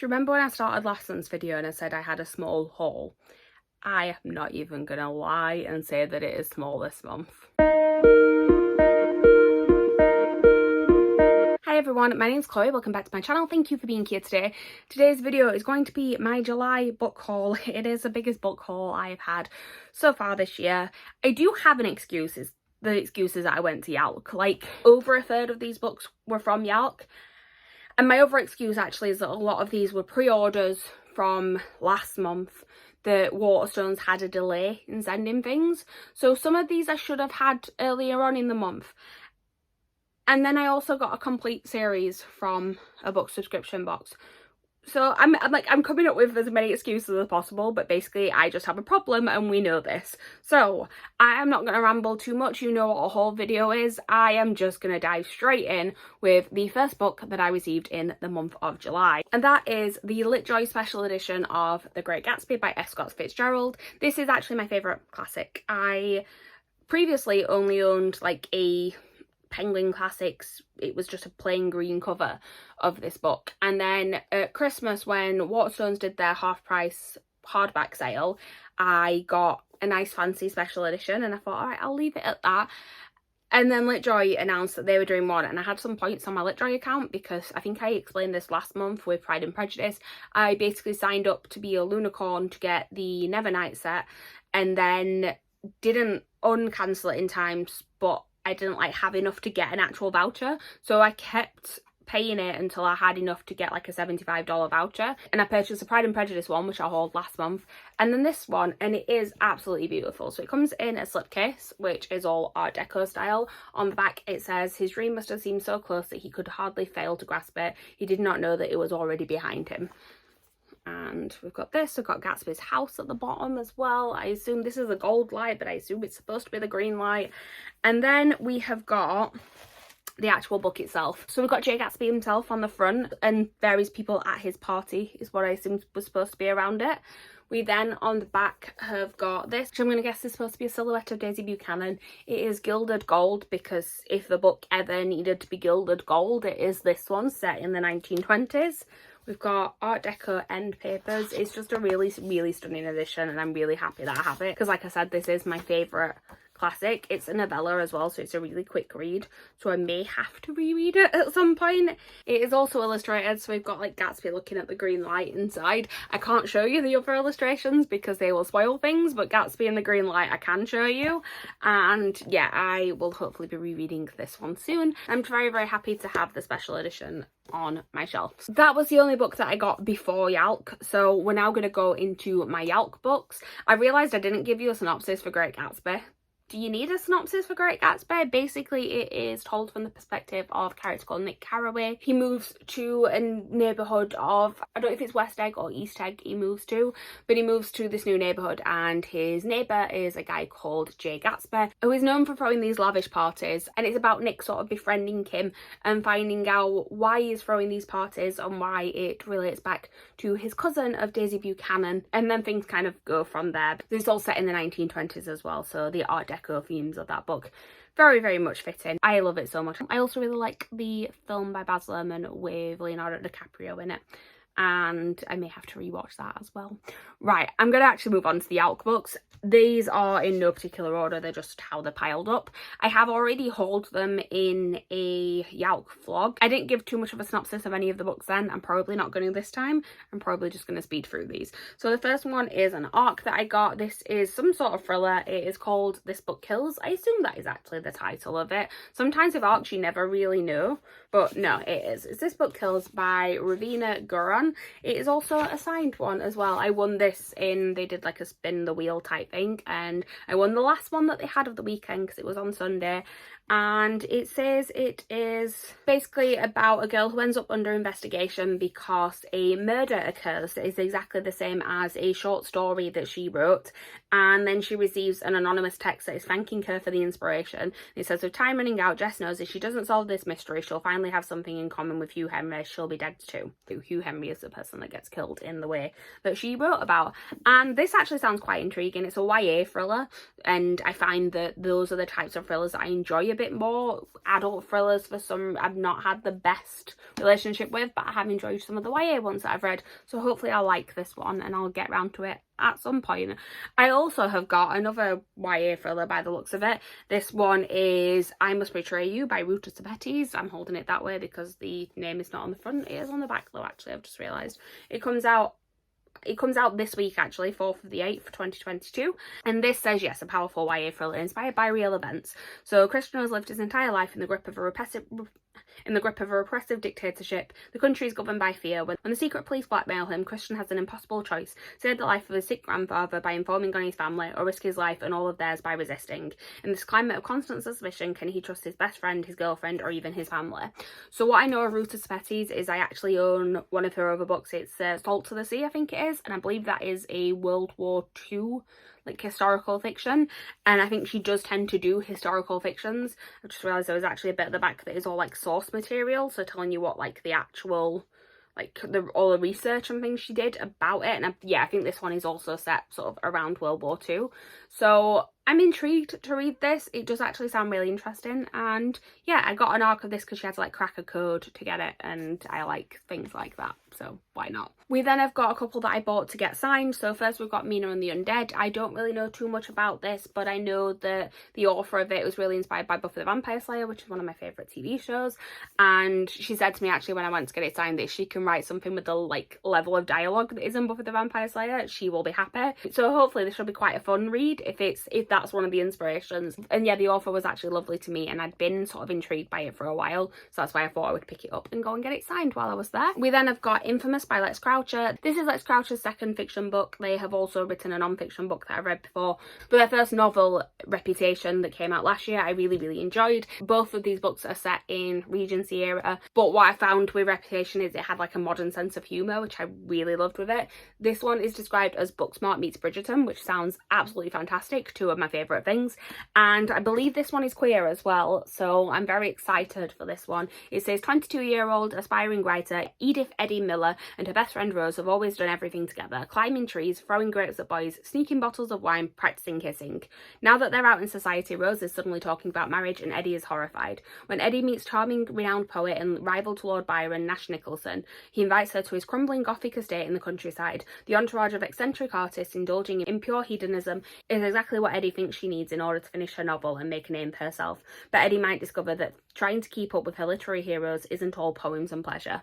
Do you remember when I started last month's video and I said I had a small haul? I am not even gonna lie and say that it is small this month. Hi everyone, my name's Chloe, welcome back to my channel. Thank you for being here today. Today's video is going to be my July book haul. It is the biggest book haul I have had so far this year. I do have an excuse. The excuse is that I went to YALC. Like, over a third of these books were from YALC. And my other excuse actually is that a lot of these were pre-orders from last month. The Waterstones had a delay in sending things. So some of these I should have had earlier on in the month. And then I also got a complete series from a book subscription box. So I'm coming up with as many excuses as possible, but basically I just have a problem and we know this. So I am not going to ramble too much. You know what a whole video is. I am just going to dive straight in with the first book that I received in the month of July. And that is the LitJoy special edition of The Great Gatsby by F. Scott Fitzgerald. This is actually my favourite classic. I previously only owned like a Penguin Classics. It was just a plain green cover of this book, and then at Christmas when Waterstones did their half price hardback sale, I got a nice fancy special edition and I thought, all right, I'll leave it at that. And then LitJoy announced that they were doing one, and I had some points on my LitJoy account because I think I explained this last month with Pride and Prejudice. I basically signed up to be a Lunacorn to get the Nevernight set and then didn't uncancel it in time, but I didn't have enough to get an actual voucher, so I kept paying it until I had enough to get like a $75 voucher, and I purchased the Pride and Prejudice one, which I hauled last month, and then this one, and it is absolutely beautiful. So it comes in a slipcase, which is all Art Deco style. On the back it says, his dream must have seemed so close that he could hardly fail to grasp it. He did not know that it was already behind him. And we've got this, we've got Gatsby's house at the bottom as well. I assume this is a gold light, but I assume it's supposed to be the green light. And then we have got the actual book itself. So we've got Jay Gatsby himself on the front and various people at his party is what I assume was supposed to be around it. We then on the back have got this, which I'm going to guess is supposed to be a silhouette of Daisy Buchanan. It is gilded gold because if the book ever needed to be gilded gold, it is this one set in the 1920s. We've got Art Deco end papers. It's just a really, really stunning edition, and I'm really happy that I have it because, like I said, this is my favourite classic. It's a novella as well, so it's a really quick read, so I may have to reread it at some point. It is also illustrated, so we've got like Gatsby looking at the green light inside. I can't show you the other illustrations because they will spoil things, but Gatsby and the green light I can show you. And yeah, I will hopefully be rereading this one soon. I'm very, very happy to have the special edition on my shelf. That was the only book that I got before YALC, so we're now going to go into my YALC books. I realised I didn't give you a synopsis for Great Gatsby. Do you need a synopsis for Great Gatsby? Basically, it is told from the perspective of a character called Nick Carraway. He moves to a neighbourhood of, I don't know if it's West Egg or East Egg he moves to, but he moves to this new neighbourhood, and his neighbour is a guy called Jay Gatsby, who is known for throwing these lavish parties, and it's about Nick sort of befriending him and finding out why he's throwing these parties and why it relates back to his cousin of Daisy Buchanan, and then things kind of go from there. This is all set in the 1920s as well, so the Art Deco themes of that book very, very much fit in. I love it so much. I also really like the film by Baz Luhrmann with Leonardo DiCaprio in it, and I may have to rewatch that as well. Right, I'm going to actually move on to the YALC books. These are in no particular order, they're just how they're piled up. I have already hauled them in a YALC vlog. I didn't give too much of a synopsis of any of the books then. I'm probably not going to this time. I'm probably just going to speed through these. So the first one is an ARC that I got. This is some sort of thriller. It is called This Book Kills. I assume that is actually the title of it. Sometimes with ARCs you never really know, but no, it is. It's This Book Kills by Ravina Guran. It is also a signed one as well. I won this in, they did like a spin the wheel type thing, and I won the last one that they had of the weekend because it was on Sunday. And it says it is basically about a girl who ends up under investigation because a murder occurs that is exactly the same as a short story that she wrote, and then she receives an anonymous text that is thanking her for the inspiration. It says, with time running out, Jess knows if she doesn't solve this mystery, she'll finally have something in common with Hugh Henry. She'll be dead too. Hugh Henry is the person that gets killed in the way that she wrote about. And this actually sounds quite intriguing. It's a YA thriller, and I find that those are the types of thrillers that I enjoy a bit more. Adult thrillers, for some, I've not had the best relationship with, but I have enjoyed some of the YA ones that I've read, so hopefully I'll like this one and I'll get around to it at some point. I also have got another YA thriller by the looks of it. This one is I Must Betray You by Ruta Sepetys. I'm holding it that way because the name is not on the front. It is on the back though, actually, I've just realised. It comes out this week, actually, 4th of the 8th, 2022. And this says, yes, a powerful YA thriller inspired by real events. So Christian has lived his entire life in the grip of a repressive dictatorship. The country is governed by fear. When the secret police blackmail him, Christian has an impossible choice: save the life of his sick grandfather by informing on his family, or risk his life and all of theirs by resisting. In this climate of constant suspicion, can he trust his best friend, his girlfriend, or even his family? So what I know of Ruta Sepetys is I actually own one of her other books. It's Salt to the Sea, I think it is, and I believe that is a World War II like historical fiction, and I think she does tend to do historical fictions. I just realised there was actually a bit at the back that is all like source material, so telling you what like the actual all the research and things she did about it. And yeah, I think this one is also set sort of around World War II, so I'm intrigued to read this. It does actually sound really interesting, and yeah, I got an arc of this because she had to like crack a code to get it, and I like things like that, so why not? We then have got a couple that I bought to get signed. So first we've got Mina and the Undead. I don't really know too much about this, but I know that the author of it was really inspired by Buffy the Vampire Slayer, which is one of my favourite TV shows, and she said to me actually when I went to get it signed that if she can write something with the like level of dialogue that is in Buffy the Vampire Slayer, she will be happy. So hopefully this will be quite a fun read if that's one of the inspirations. And yeah, the author was actually lovely to me, and I'd been sort of intrigued by it for a while, so that's why I thought I would pick it up and go and get it signed while I was there. We then have got Infamous by Lex Croucher. This is Lex Croucher's second fiction book. They have also written a non-fiction book that I've read before, but their first novel, Reputation, that came out last year, I really enjoyed. Both of these books are set in Regency era, but what I found with Reputation is it had like a modern sense of humour, which I really loved with it. This one is described as Booksmart meets Bridgerton, which sounds absolutely fantastic, two of my favourite things, and I believe this one is queer as well, so I'm very excited for this one. It says 22-year-old aspiring writer Edith Eddie Miller and her best friend Rose have always done everything together: climbing trees, throwing grapes at boys, sneaking bottles of wine, practicing kissing. Now that they're out in society, Rose is suddenly talking about marriage and Eddie is horrified. When Eddie meets charming renowned poet and rival to Lord Byron, Nash Nicholson, he invites her to his crumbling Gothic estate in the countryside. The entourage of eccentric artists indulging in pure hedonism is exactly what Eddie thinks she needs in order to finish her novel and make a name for herself. But Eddie might discover that trying to keep up with her literary heroes isn't all poems and pleasure.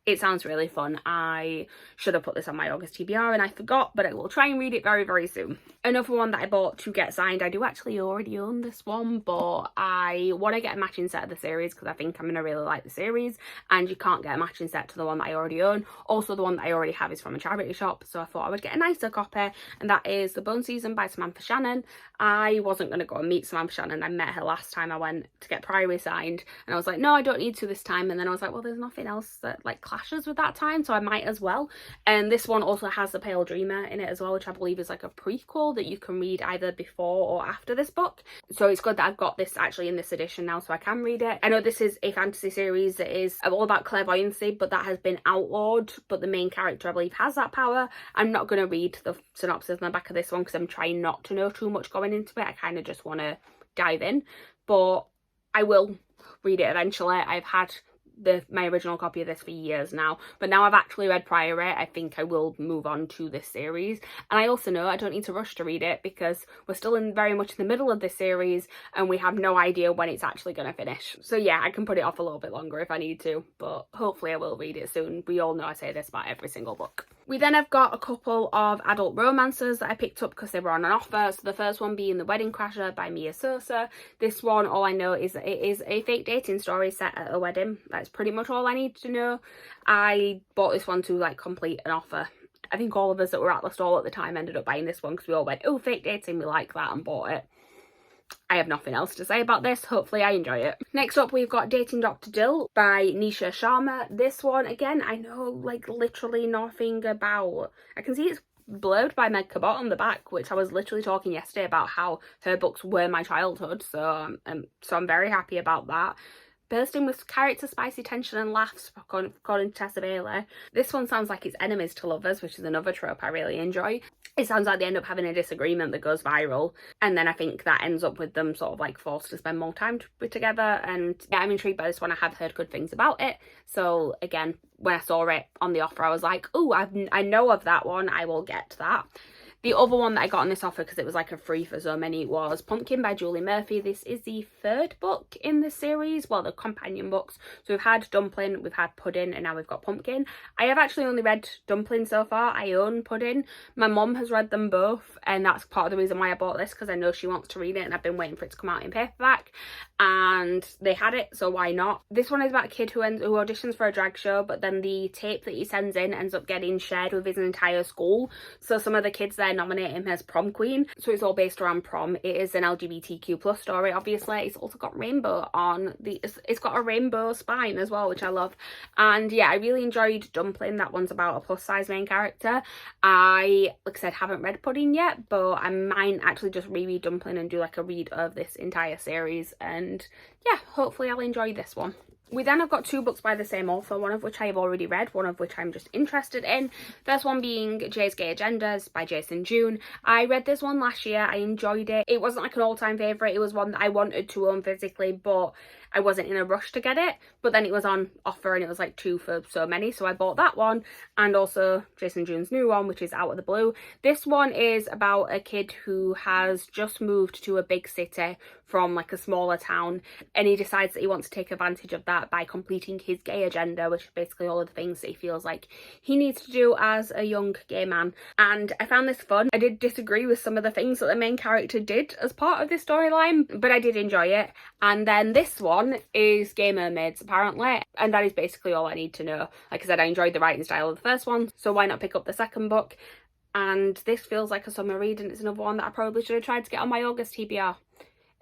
It sounds really fun. I should have put this on my August TBR and I forgot, but I will try and read it very soon. Another one that I bought to get signed, I do actually already own this one, but I want to get a matching set of the series because I think I'm going to really like the series, and you can't get a matching set to the one that I already own. Also, the one that I already have is from a charity shop, so I thought I would get a nicer copy, and that is The Bone Season by Samantha Shannon. I wasn't going to go and meet Samantha Shannon. I met her last time I went to get Priory signed, and I was like, no, I don't need to this time, and then I was like, well, there's nothing else that like clashes with that time, so I might as well. And this one also has The Pale Dreamer in it as well, which I believe is like a prequel that you can read either before or after this book, so it's good that I've got this actually in this edition now so I can read it. I know this is a fantasy series that is all about clairvoyancy, but that has been outlawed, but the main character I believe has that power. I'm not going to read the synopsis on the back of this one because I'm trying not to know too much going into it. I kind of just want to dive in, but I will read it eventually. I've had my original copy of this for years now, but now I've actually read Priory, I think I will move on to this series. And I also know I don't need to rush to read it because we're still very much in the middle of this series and we have no idea when it's actually going to finish. So yeah, I can put it off a little bit longer if I need to, but hopefully I will read it soon. We all know I say this about every single book. We then have got a couple of adult romances that I picked up because they were on an offer. So the first one being The Wedding Crasher by Mia Sosa. This one, all I know is that it is a fake dating story set at a wedding. That's pretty much all I need to know. I bought this one to like complete an offer. I think all of us that were at the stall at the time ended up buying this one because we all went, oh, fake dating, we like that, and bought it. I have nothing else to say about this. Hopefully I enjoy it. Next up, we've got Dating Dr. Dill by Nisha Sharma. This one, again, I know like literally nothing about. I can see it's blurred by Meg Cabot on the back, which I was literally talking yesterday about how her books were my childhood. So I'm very happy about that. bursting with character spicy tension and laughs, according to Tessa Bailey. This one sounds like it's enemies to lovers, which is another trope I really enjoy. It sounds like they end up having a disagreement that goes viral, and then I think that ends up with them sort of like forced to spend more time together. And yeah, I'm intrigued by this one. I have heard good things about it, so again, when I saw it on the offer, I was like, oh, I know of that one, I will get that. The other one that I got on this offer, because it was like a free for so many, was Pumpkin by Julie Murphy. This is the third book in the series, well, the companion books. So we've had Dumpling, we've had Pudding, and now we've got Pumpkin. I have actually only read Dumpling so far. I own Pudding. My mum has read them both, and that's part of the reason why I bought this, because I know she wants to read it, and I've been waiting for it to come out in paperback. And they had it, so why not? This one is about a kid who auditions for a drag show, but then the tape that he sends in ends up getting shared with his entire school. So some of the kids there nominate him as prom queen, so it's all based around prom. It is an LGBTQ+ story, obviously. It's also got rainbow on it's got a rainbow spine as well, which I love. And yeah, I really enjoyed Dumpling. That one's about a plus size main character. I, like I said, haven't read Pudding yet, but I might actually just reread Dumpling and do like a read of this entire series, and yeah, hopefully I'll enjoy this one. We then have got two books by the same author, one of which I have already read, one of which I'm just interested in. First one being Jay's Gay Agendas by Jason June. I read this one last year. I enjoyed it. It wasn't like an all-time favourite. It was one that I wanted to own physically, but I wasn't in a rush to get it. But then it was on offer and it was like 2 for so many, so I bought that one, and also Jason June's new one, which is Out of the Blue. This one is about a kid who has just moved to a big city from like a smaller town, and he decides that he wants to take advantage of that by completing his gay agenda, which is basically all of the things that he feels like he needs to do as a young gay man. And I found this fun. I did disagree with some of the things that the main character did as part of this storyline, but I did enjoy it. And then this one is Gay Mermaids, apparently, and that is basically all I need to know. Like I said, I enjoyed the writing style of the first one, so why not pick up the second book? And this feels like a summer read, and it's another one that I probably should have tried to get on my August TBR.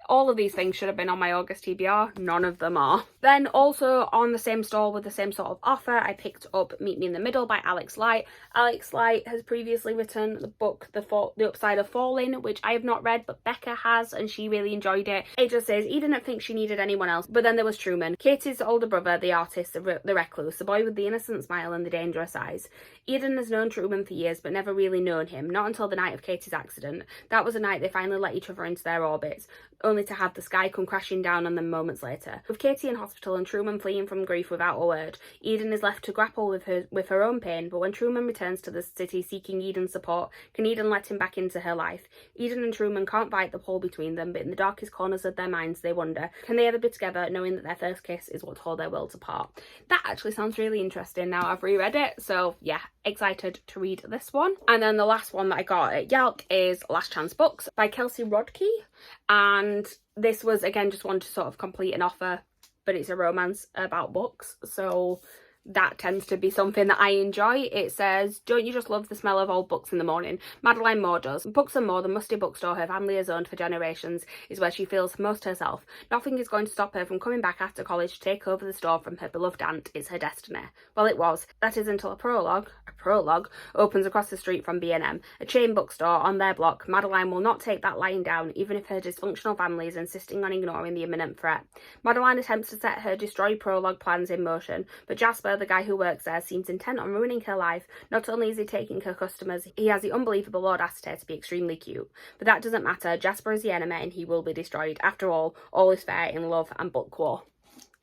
All of these things should have been on my August TBR, none of them are. Then also on the same stall with the same sort of offer, I picked up Meet Me in the Middle by Alex Light. Alex Light has previously written the book The Upside of Falling, which I have not read, but Becca has, and she really enjoyed it. It just says, Eden didn't think she needed anyone else, but then there was Truman, Katie's older brother, the artist, the recluse, the boy with the innocent smile and the dangerous eyes. Eden has known Truman for years, but never really known him, not until the night of Katie's accident. That was the night they finally let each other into their orbits, only to have the sky come crashing down on them moments later. With Katie in hospital and Truman fleeing from grief without a word, Eden is left to grapple with her own pain, but when Truman returns to the city seeking Eden's support, can Eden let him back into her life? Eden and Truman can't fight the pull between them, but in the darkest corners of their minds they wonder, can they ever be together, knowing that their first kiss is what tore their worlds apart? That actually sounds really interesting now I've reread it, so yeah, excited to read this one. And then the last one that I got at Yelp is Last Chance Books by Kelsey Rodkey, and this was again just one to sort of complete an offer, but it's a romance about books, so that tends to be something that I enjoy. It says, don't you just love the smell of old books in the morning? Madeline Moore does. Books and More, the musty bookstore her family has owned for generations, is where she feels most herself. Nothing is going to stop her from coming back after college to take over the store from her beloved aunt. It's her destiny. Well, it was. That is until a prologue opens across the street from B&M, a chain bookstore on their block. Madeline will not take that lying down, even if her dysfunctional family is insisting on ignoring the imminent threat. Madeline attempts to set her destroy prologue plans in motion, but Jasper, the guy who works there, seems intent on ruining her life. Not only is he taking her customers, he has the unbelievable audacity to be extremely cute. But that doesn't matter. Jasper is the enemy and he will be destroyed. After all is fair in love and book war.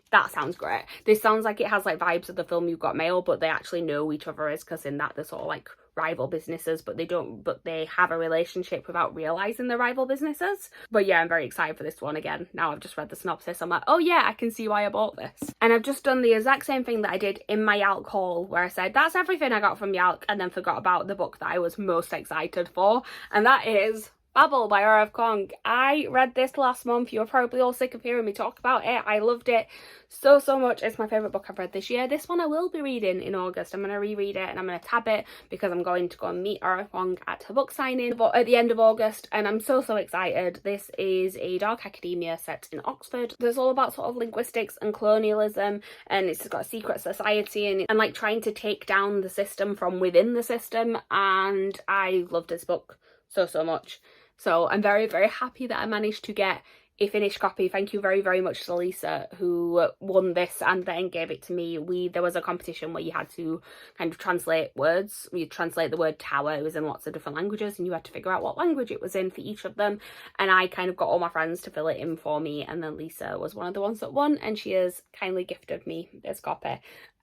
That sounds great. This sounds like it has like vibes of the film You've Got Mail, but they actually know each other, because in that they're sort of like rival businesses, but they have a relationship without realizing they're rival businesses. But yeah, I'm very excited for this one. Again, now I've just read the synopsis, I'm like, oh yeah, I can see why I bought this. And I've just done the exact same thing that I did in my Yalk haul, where I said that's everything I got from Yalk, and then forgot about the book that I was most excited for, and that is Babel by R.F. Kuang. I read this last month. You're probably all sick of hearing me talk about it. I loved it so much. It's my favourite book I've read this year. This one I will be reading in August. I'm going to reread it and I'm going to tab it, because I'm going to go and meet R.F. Kuang at her book signing at the end of August, and I'm so excited. This is a dark academia set in Oxford. It's all about sort of linguistics and colonialism, and it's got a secret society and like trying to take down the system from within the system, and I loved this book so much. So I'm very happy that I managed to get a finished copy. Thank you very, very much to Lisa, who won this and then gave it to me. There was a competition where you had to kind of translate words. You translate the word tower. It was in lots of different languages and you had to figure out what language it was in for each of them. And I kind of got all my friends to fill it in for me, and then Lisa was one of the ones that won, and she has kindly gifted me this copy.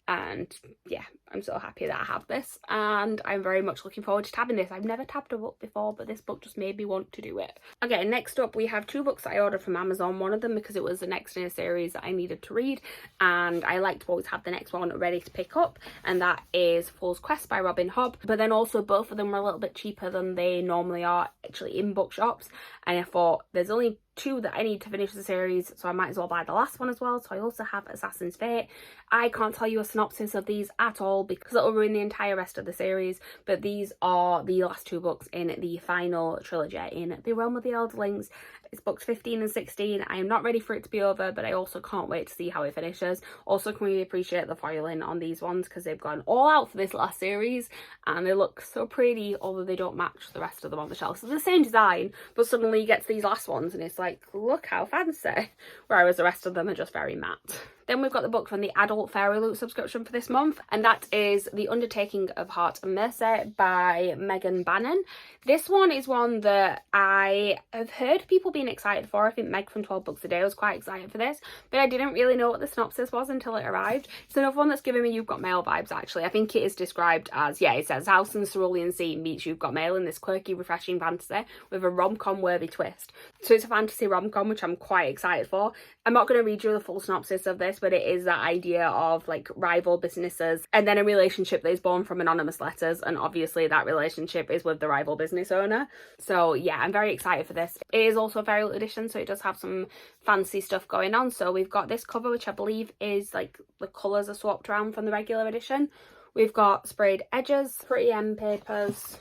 And yeah, I'm so happy that I have this, and I'm very much looking forward to tabbing this. I've never tabbed a book before, but this book just made me want to do it. Okay, next up we have 2 books that I ordered from Amazon. One of them because it was the next in a series that I needed to read, and I like to always have the next one ready to pick up, and that is Fool's Quest by Robin Hobb. But then also both of them were a little bit cheaper than they normally are actually in bookshops, and I thought there's only 2 that I need to finish the series, so I might as well buy the last one as well. So I also have Assassin's Fate. I can't tell you a synopsis of these at all because it'll ruin the entire rest of the series, but these are the last 2 books in the final trilogy in The Realm of the Elderlings. It's books 15 and 16. I am not ready for it to be over, but I also can't wait to see how it finishes. Also, can we appreciate the foiling on these ones because they've gone all out for this last series and they look so pretty, although they don't match the rest of them on the shelf. So the same design, but suddenly you get to these last ones and it's like, look how fancy, whereas the rest of them are just very matte. Then we've got the book from the adult Fairy Loot subscription for this month, and that is The Undertaking of Heart and Mercy by Megan Bannon. This one is one that I have heard people being excited for. I think Meg from 12 Books a Day was quite excited for this, but I didn't really know what the synopsis was until it arrived. It's another one that's giving me You've Got Mail vibes, actually. I think it is described as, yeah, it says House and Cerulean Sea meets You've Got Mail in this quirky, refreshing fantasy with a rom-com worthy twist. So it's a fantasy rom-com, which I'm quite excited for. I'm not going to read you the full synopsis of this, but it is that idea of like rival businesses and then a relationship that is born from anonymous letters, and obviously that relationship is with the rival business owner. So yeah, I'm very excited for this. It is also a Fairy Loot edition, so it does have some fancy stuff going on. So we've got this cover, which I believe is like the colours are swapped around from the regular edition. We've got sprayed edges, pretty end papers.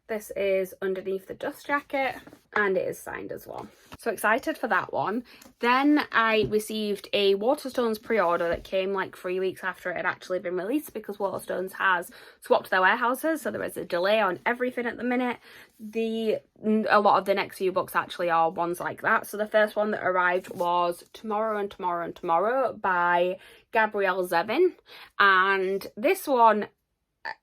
This is underneath the dust jacket, and it is signed as well. So excited for that one. Then I received a Waterstones pre-order that came like 3 weeks after it had actually been released because Waterstones has swapped their warehouses, so there is a delay on everything at the minute. A lot of the next few books actually are ones like that. So the first one that arrived was Tomorrow and Tomorrow and Tomorrow by Gabrielle Zevin, and this one,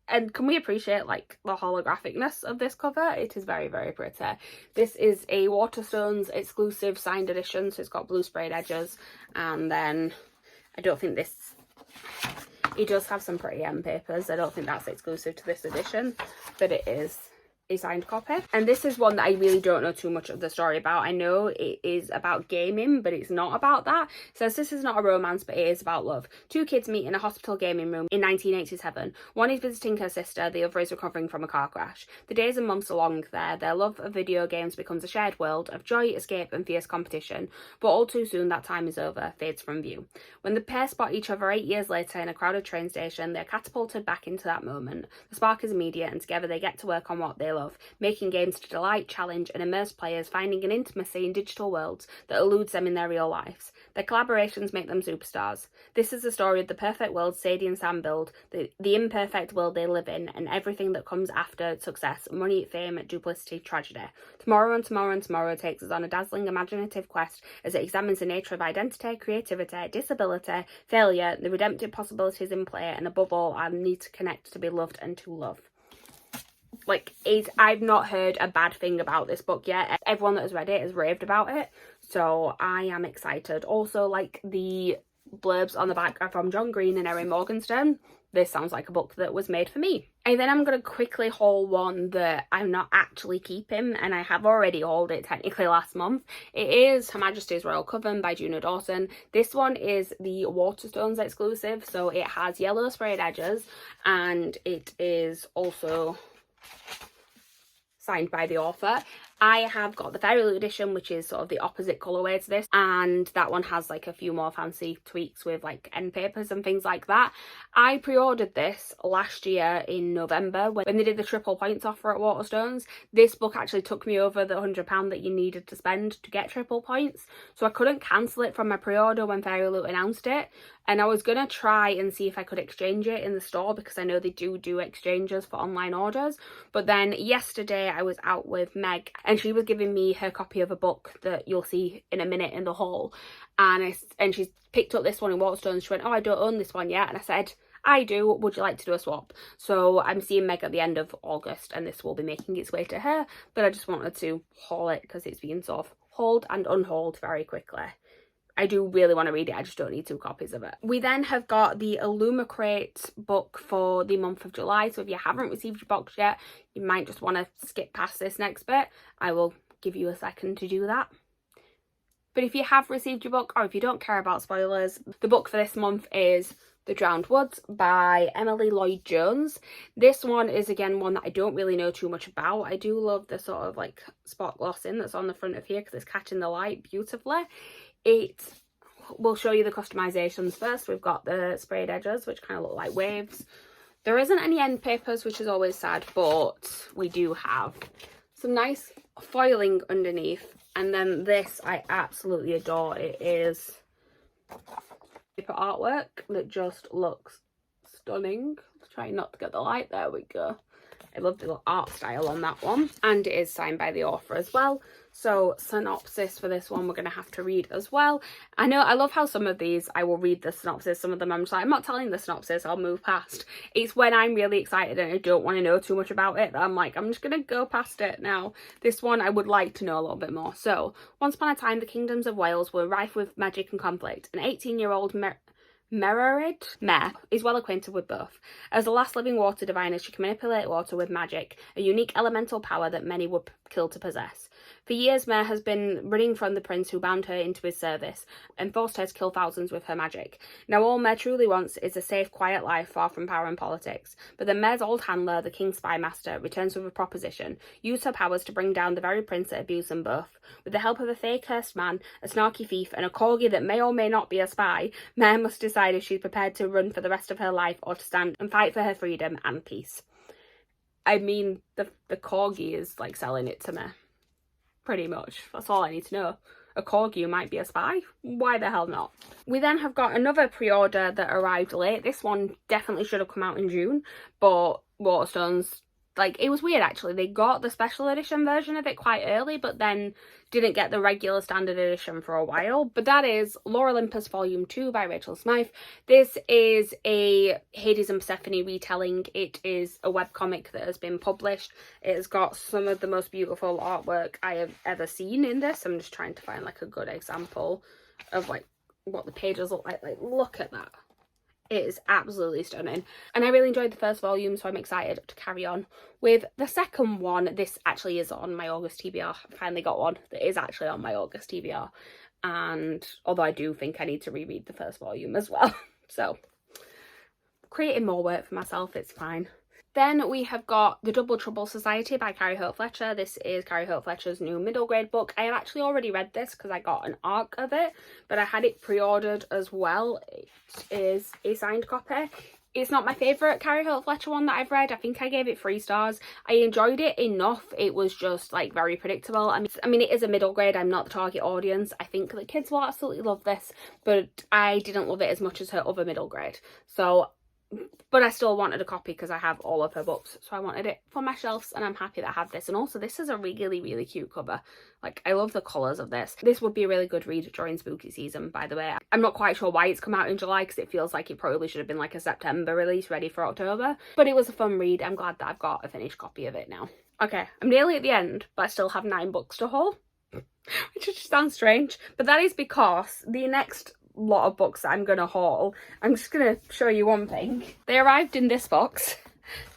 and can we appreciate like the holographicness of this cover? It is very, very pretty. This is a Waterstones exclusive signed edition, so it's got blue sprayed edges, and then I don't think this, it does have some pretty end papers. I don't think that's exclusive to this edition, but it is a signed copy. And this is one that I really don't know too much of the story about. I know it is about gaming, but it's not about that. It says this is not a romance, but it is about love. 2 kids meet in a hospital gaming room in 1987. One is visiting her sister, the other is recovering from a car crash. The days and months are long there. Their love of video games becomes a shared world of joy, escape and fierce competition, but all too soon that time is over, fades from view. When the pair spot each other 8 years later in a crowded train station, they're catapulted back into that moment. The spark is immediate, and together they get to work on what they love, making games to delight, challenge and immerse players, finding an intimacy in digital worlds that eludes them in their real lives. Their collaborations make them superstars. This is the story of the perfect world Sadie and Sam build, the imperfect world they live in, and everything that comes after success: money, fame, duplicity, tragedy. Tomorrow and Tomorrow and Tomorrow takes us on a dazzling imaginative quest as it examines the nature of identity, creativity, disability, failure, the redemptive possibilities in play, and above all, our need to connect, to be loved and to love. Like, I've not heard a bad thing about this book yet. Everyone that has read it has raved about it, so I am excited. Also, like, the blurbs on the back are from John Green and Erin Morgenstern. This sounds like a book that was made for me. And then I'm going to quickly haul one that I'm not actually keeping, and I have already hauled it technically last month. It is Her Majesty's Royal Coven by Juno Dawson. This one is the Waterstones exclusive, so it has yellow sprayed edges, and it is also signed by the author. I have got the Fairy Loot edition, which is sort of the opposite colourway to this, and that one has like a few more fancy tweaks with like end papers and things like that. I pre-ordered this last year in November when they did the triple points offer at Waterstones. This book actually took me over the £100 that you needed to spend to get triple points, so I couldn't cancel it from my pre-order when Fairy Loot announced it. and I was gonna try and see if I could exchange it in the store because I know they do exchanges for online orders. But then yesterday I was out with Meg and she was giving me her copy of a book that you'll see in a minute in the haul, and she's picked up this one in Waterstones. She went, "Oh, I don't own this one yet," and I said, "I do, would you like to do a swap?" So I'm seeing Meg at the end of August and this will be making its way to her, but I just wanted to haul it because it's been sort of hauled and unhauled very quickly. I do really want to read it, I just don't need 2 copies of it. We then have got the Illumicrate book for the month of July, so if you haven't received your box yet, you might just want to skip past this next bit. I will give you a second to do that. But if you have received your book, or if you don't care about spoilers, the book for this month is The Drowned Woods by Emily Lloyd-Jones. This one is again one that I don't really know too much about. I do love the sort of like spot glossing that's on the front of here because it's catching the light beautifully. We'll show you the customizations first. We've got the sprayed edges, which kind of look like waves. There isn't any end papers, which is always sad, but we do have some nice foiling underneath. And then this I absolutely adore. It is paper artwork that just looks stunning. Trying not to get the light, there we go. I love the little art style on that one, and it is signed by the author as well. So synopsis for this one we're going to have to read as well. I know, I love how some of these I will read the synopsis, some of them I'm just like, I'm not telling the synopsis, I'll move past. It's when I'm really excited and I don't want to know too much about it that I'm like, I'm just going to go past it now. This one I would like to know a little bit more. So, once upon a time the kingdoms of Wales were rife with magic and conflict. An 18-year-old Mererid Mare is well acquainted with both. As the last living water diviner, she can manipulate water with magic, a unique elemental power that many would kill to possess. For years, Mare has been running from the prince who bound her into his service and forced her to kill thousands with her magic. Now all Mare truly wants is a safe, quiet life far from power and politics. But then Mare's old handler, the king's spy master, returns with a proposition. Use her powers to bring down the very prince that abused them both. With the help of a fake cursed man, a snarky thief, and a corgi that may or may not be a spy, Mare must decide if she's prepared to run for the rest of her life or to stand and fight for her freedom and peace. I mean, the corgi is like selling it to me. Pretty much. That's all I need to know. A corgi might be a spy? Why the hell not? We then have got another pre-order that arrived late. This one definitely should have come out in June, but Waterstones, like, it was weird actually. They got the special edition version of it quite early, but then didn't get the regular standard edition for a while. But that is Lore Olympus Volume 2 by Rachel Smythe. This is a Hades and Persephone retelling. It is a webcomic that has been published. It has got some of the most beautiful artwork I have ever seen in this. I'm just trying to find like a good example of like what the pages look like. Like, look at that. It is absolutely stunning. And I really enjoyed the first volume, so I'm excited to carry on with the second one. This actually is on my August TBR. I finally got one that is actually on my August TBR. And although I do think I need to reread the first volume as well. So, creating more work for myself, it's fine. Then we have got The Double Trouble Society by Carrie Hope Fletcher. This is Carrie Hope Fletcher's new middle grade book. I have actually already read this because I got an arc of it, but I had it pre-ordered as well. It is a signed copy. It's not my favourite Carrie Hope Fletcher one that I've read. I think I gave it 3 stars. I enjoyed it enough. It was just like very predictable. I mean, it is a middle grade. I'm not the target audience. I think the kids will absolutely love this, but I didn't love it as much as her other middle grade. So, but I still wanted a copy because I have all of her books, so I wanted it for my shelves, and I'm happy that I have this. And also, this is a really, really cute cover. Like, I love the colours of this. This would be a really good read during spooky season, by the way. I'm not quite sure why it's come out in July because it feels like it probably should have been like a September release ready for October. But it was a fun read. I'm glad that I've got a finished copy of it now. Okay, I'm nearly at the end, but I still have 9 books to haul, which just sounds strange. But that is because the next lot of books that I'm gonna haul, I'm just gonna show you one thing. They arrived in this box.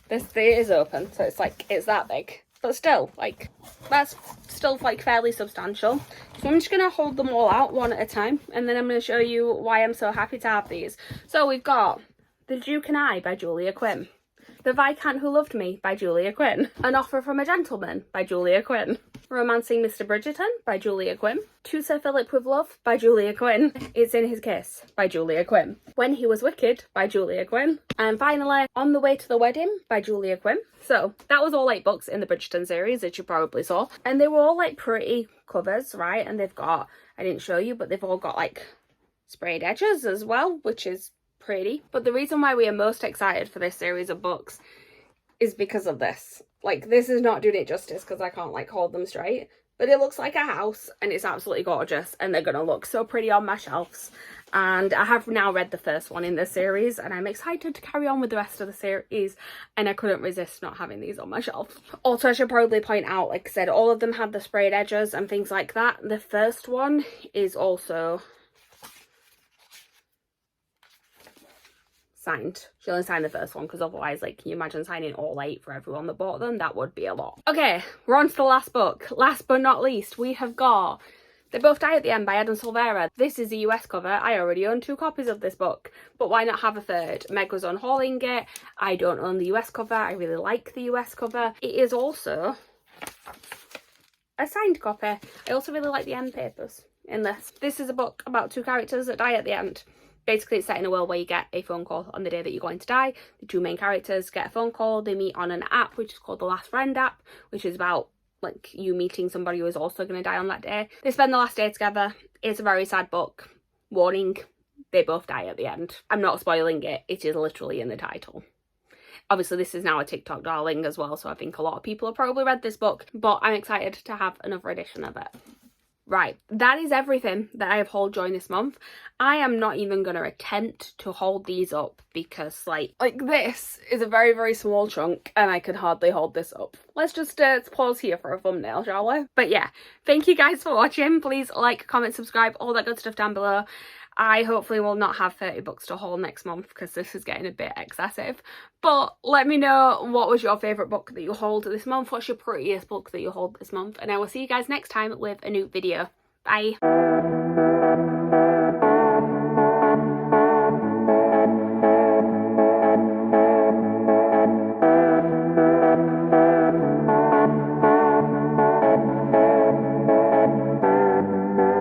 This is open, so it's like, it's that big, but still, like, that's still like fairly substantial. So I'm just gonna hold them all out one at a time, and then I'm gonna show you why I'm so happy to have these. So we've got The Duke and I by Julia Quinn, The Viscount Who Loved Me by Julia Quinn, An Offer from a Gentleman by Julia Quinn, Romancing Mr. Bridgerton by Julia Quinn, To Sir Philip with Love by Julia Quinn, It's in His Kiss by Julia Quinn, When He Was Wicked by Julia Quinn, and finally On the Way to the Wedding by Julia Quinn. So that was all 8 books in the Bridgerton series that you probably saw, and they were all like pretty covers, right? And they've got, I didn't show you, but they've all got like sprayed edges as well, which is pretty. But the reason why we are most excited for this series of books is because of this. Like, this is not doing it justice because I can't like hold them straight, but it looks like a house and it's absolutely gorgeous, and they're gonna look so pretty on my shelves. And I have now read the first one in the series and I'm excited to carry on with the rest of the series, and I couldn't resist not having these on my shelf. Also, I should probably point out, like I said, all of them had the sprayed edges and things like that. The first one is also signed. She only signed the first one because otherwise, like, can you imagine signing all 8 for everyone that bought them? That would be a lot. Okay, we're on to the last book. Last but not least, we have got They Both Die at the End by Adam Silvera. This is a US cover. I already own 2 copies of this book, but why not have a third? Meg was unhauling it. I don't own the US cover. I really like the US cover. It is also a signed copy. I also really like the end papers in this. This is a book about 2 characters that die at the end. Basically, it's set in a world where you get a phone call on the day that you're going to die. The 2 main characters get a phone call. They meet on an app, which is called the Last Friend app, which is about, like, you meeting somebody who is also going to die on that day. They spend the last day together. It's a very sad book. Warning, they both die at the end. I'm not spoiling it. It is literally in the title. Obviously, this is now a TikTok darling as well, so I think a lot of people have probably read this book, but I'm excited to have another edition of it. Right, that is everything that I have hauled during this month. I am not even going to attempt to hold these up because, like this is a very, very small chunk and I can hardly hold this up. Let's just pause here for a thumbnail, shall we? But yeah, thank you guys for watching. Please like, comment, subscribe, all that good stuff down below. I hopefully will not have 30 books to haul next month because this is getting a bit excessive. But let me know, what was your favourite book that you hauled this month? What's your prettiest book that you hauled this month? And I will see you guys next time with a new video. Bye.